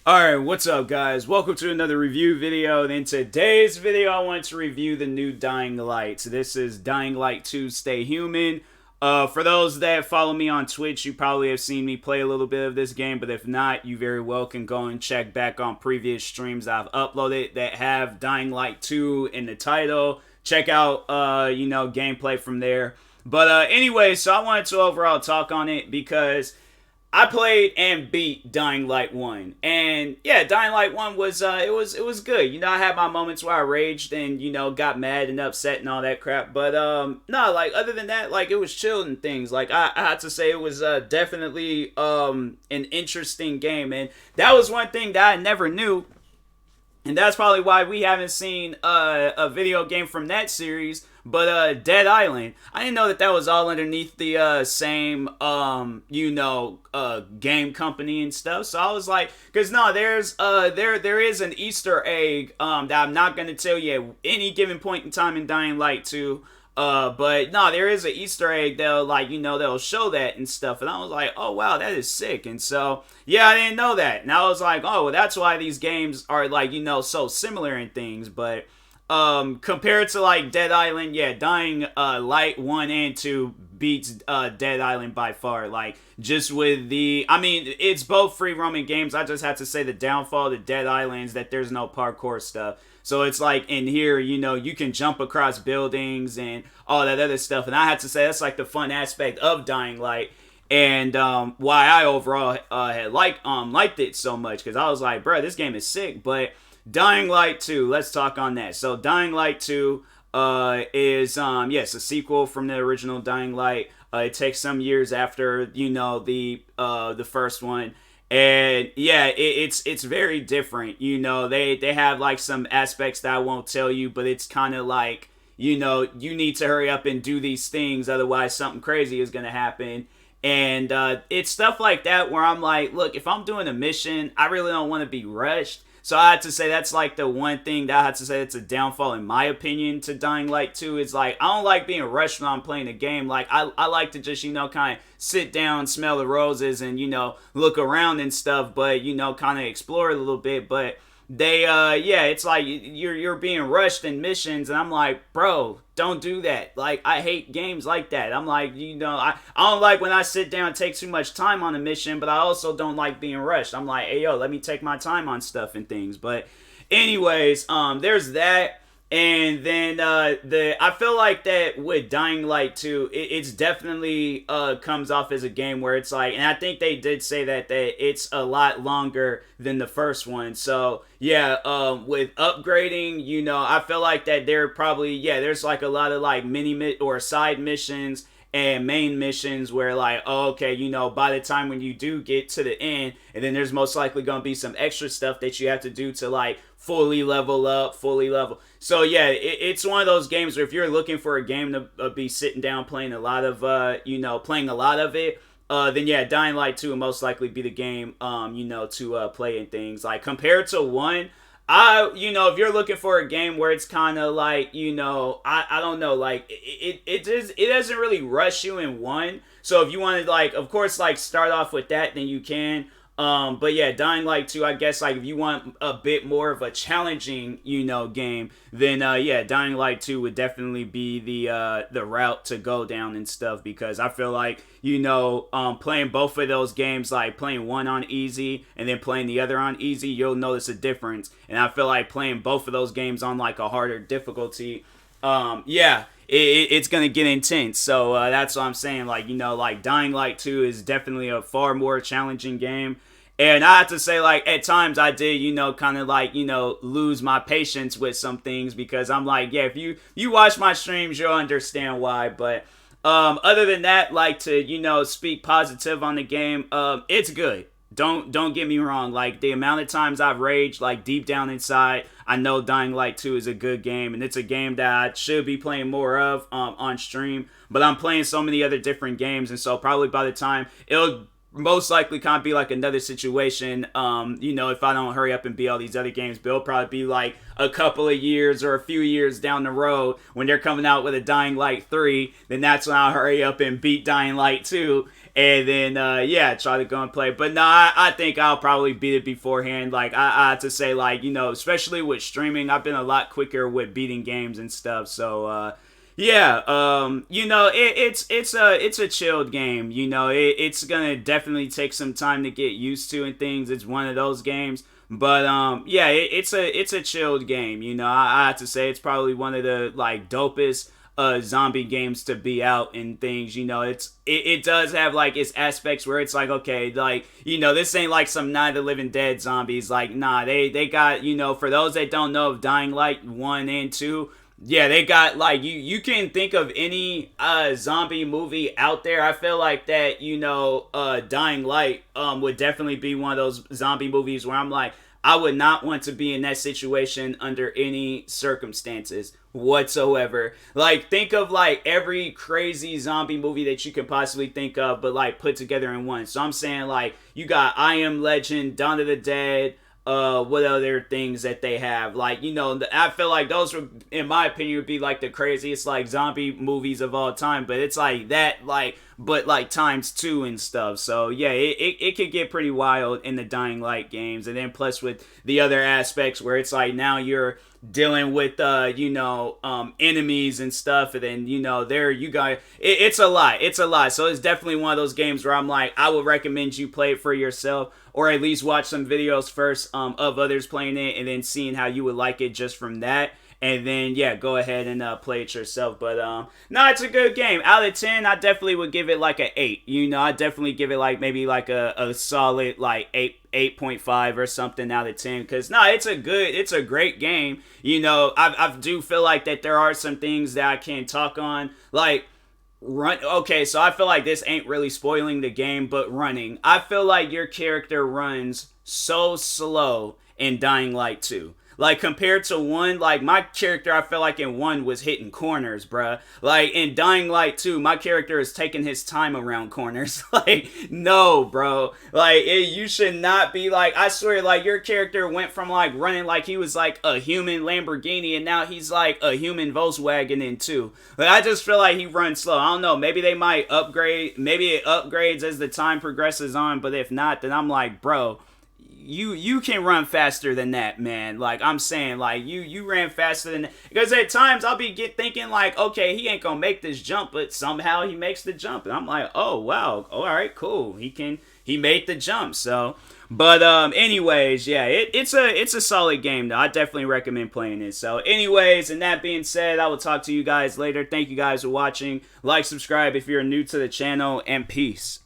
Alright, what's up guys? Welcome to another review video. And in today's video, I want to review the new Dying Light. So this is Dying Light 2 Stay Human. For those that follow me on Twitch, you probably have seen me play a little bit of this game, but if not, you very well can go and check back on previous streams I've uploaded that have Dying Light 2 in the title. Check out, gameplay from there. But anyway, so I wanted to overall talk on it because I played and beat Dying Light 1. And yeah, Dying Light 1 was it was good. I had my moments where I raged and, got mad and upset and all that crap. But no, like other than that, like it was chill and things. Like I had to say it was definitely an interesting game. And that was one thing that I never knew. And that's probably why we haven't seen a video game from that series, but Dead Island. I didn't know that that was all underneath the same, game company and stuff. So I was like, because no, there is an Easter egg that I'm not gonna tell you at any given point in time in Dying Light 2. But no, there is an Easter egg that'll they'll show that and stuff, and I was like, oh wow, that is sick. And so yeah, I didn't know that, and I was like, oh well, that's why these games are so similar in things. But compared to like Dead Island, yeah, Dying Light 1 and 2 beats Dead Island by far. Like just with it's both free roaming games. I just have to say the downfall to Dead Island is that there's no parkour stuff. So it's like in here, you can jump across buildings and all that other stuff. And I have to say that's like the fun aspect of Dying Light, and why I overall had liked it so much, because I was like, bro, this game is sick. But Dying Light 2, let's talk on that. So Dying Light 2 is yes, a sequel from the original Dying Light. It takes some years after the first one. And yeah, it's very different. They have like some aspects that I won't tell you, but it's kind of like, you need to hurry up and do these things, otherwise something crazy is gonna happen. And it's stuff like that where I'm like, look, if I'm doing a mission, I really don't want to be rushed. So I had to say that's like the one thing that I had to say that's a downfall in my opinion to Dying Light 2. Is like I don't like being rushed when I'm playing a game. Like I like to just, kind of sit down, smell the roses, and look around and stuff, but kind of explore a little bit. But they it's like you're being rushed in missions, and I'm like, bro, don't do that. Like I hate games like that. I'm like, I don't like when I sit down and take too much time on a mission, but I also don't like being rushed. I'm like, hey yo, let me take my time on stuff and things. But anyways, there's that. And then I feel like that with Dying Light 2, it's definitely comes off as a game where it's like, and I think they did say that it's a lot longer than the first one. So yeah, with upgrading, I feel like that there's like a lot of like or side missions and main missions where like, oh, okay, by the time when you do get to the end, and then there's most likely gonna be some extra stuff that you have to do to like fully level up, fully level. So yeah, it's one of those games where if you're looking for a game to be sitting down playing a lot of playing a lot of it, then yeah, Dying Light 2 will most likely be the game to play and things. Like compared to 1, if you're looking for a game where it's kind of like, I don't know, like it doesn't really rush you in 1. So if you want to like, of course, like start off with that, then you can. But yeah, Dying Light 2, I guess like if you want a bit more of a challenging, game, then yeah, Dying Light 2 would definitely be the route to go down and stuff, because I feel like, playing both of those games, like playing one on easy and then playing the other on easy, you'll notice a difference. And I feel like playing both of those games on like a harder difficulty, it's gonna get intense. So that's what I'm saying. Like, like Dying Light 2 is definitely a far more challenging game. And I have to say, like, at times I did, kind of like, lose my patience with some things, because I'm like, yeah, if you watch my streams, you'll understand why. But other than that, like, to, speak positive on the game, it's good. Don't get me wrong. Like, the amount of times I've raged, like, deep down inside, I know Dying Light 2 is a good game, and it's a game that I should be playing more of on stream. But I'm playing so many other different games, and so probably by the time it'll most likely kind of be like another situation, you know, if I don't hurry up and beat all these other games, but it'll probably be like a couple of years or a few years down the road when they're coming out with a Dying Light 3, then that's when I'll hurry up and beat Dying Light 2, and then, yeah, try to go and play. But no, I think I'll probably beat it beforehand. Like, I have to say, like, you know, especially with streaming, I've been a lot quicker with beating games and stuff, so, yeah, you know, it's a chilled game. You know, it's gonna definitely take some time to get used to and things. It's one of those games, but yeah, it's a chilled game. You know, I have to say it's probably one of the like dopest zombie games to be out and things. You know, it does have like its aspects where it's like, okay, like, you know, this ain't like some Night of the Living Dead zombies. Like, nah, they got, you know, for those that don't know of Dying Light 1 and 2. Yeah, they got, like, you can think of any zombie movie out there. I feel like that, you know, Dying Light would definitely be one of those zombie movies where I'm like, I would not want to be in that situation under any circumstances whatsoever. Like, think of, like, every crazy zombie movie that you could possibly think of, but, like, put together in one. So I'm saying, like, you got I Am Legend, Dawn of the Dead, what other things that they have, like, you know, I feel like those would, in my opinion, would be like the craziest like zombie movies of all time, but it's like that, like, but like times 2 and stuff. So yeah, it could get pretty wild in the Dying Light games, and then plus with the other aspects where it's like now you're dealing with you know, enemies and stuff, and then, you know, there you got it's a lot. So it's definitely one of those games where I'm like, I would recommend you play it for yourself, or at least watch some videos first of others playing it, and then seeing how you would like it just from that. And then, yeah, go ahead and play it yourself. But, no, it's a good game. Out of 10, I definitely would give it like an 8. You know, I definitely give it like maybe like a solid like 8.5 or something out of 10. Because, no, it's a great game. You know, I do feel like that there are some things that I can talk on. Like, okay, so I feel like this ain't really spoiling the game, but running. I feel like your character runs so slow in Dying Light 2. Like, compared to 1, like, my character, I feel like in 1 was hitting corners, bruh. Like, in Dying Light 2, my character is taking his time around corners. Like, no, bro. Like, you should not be, like, I swear, like, your character went from, like, running like he was, like, a human Lamborghini, and now he's, like, a human Volkswagen in 2. Like, I just feel like he runs slow. I don't know. Maybe they might upgrade. Maybe it upgrades as the time progresses on, but if not, then I'm like, bro, you can run faster than that, man. Like, I'm saying, like, you ran faster than that. Because at times I'll be thinking like, okay, he ain't gonna make this jump, but somehow he makes the jump, and I'm like, oh wow, all right, cool, he made the jump. So, but anyways, yeah, it's a solid game though. I definitely recommend playing it. So anyways, and that being said, I will talk to you guys later. Thank you guys for watching. Like, subscribe if you're new to the channel, and peace.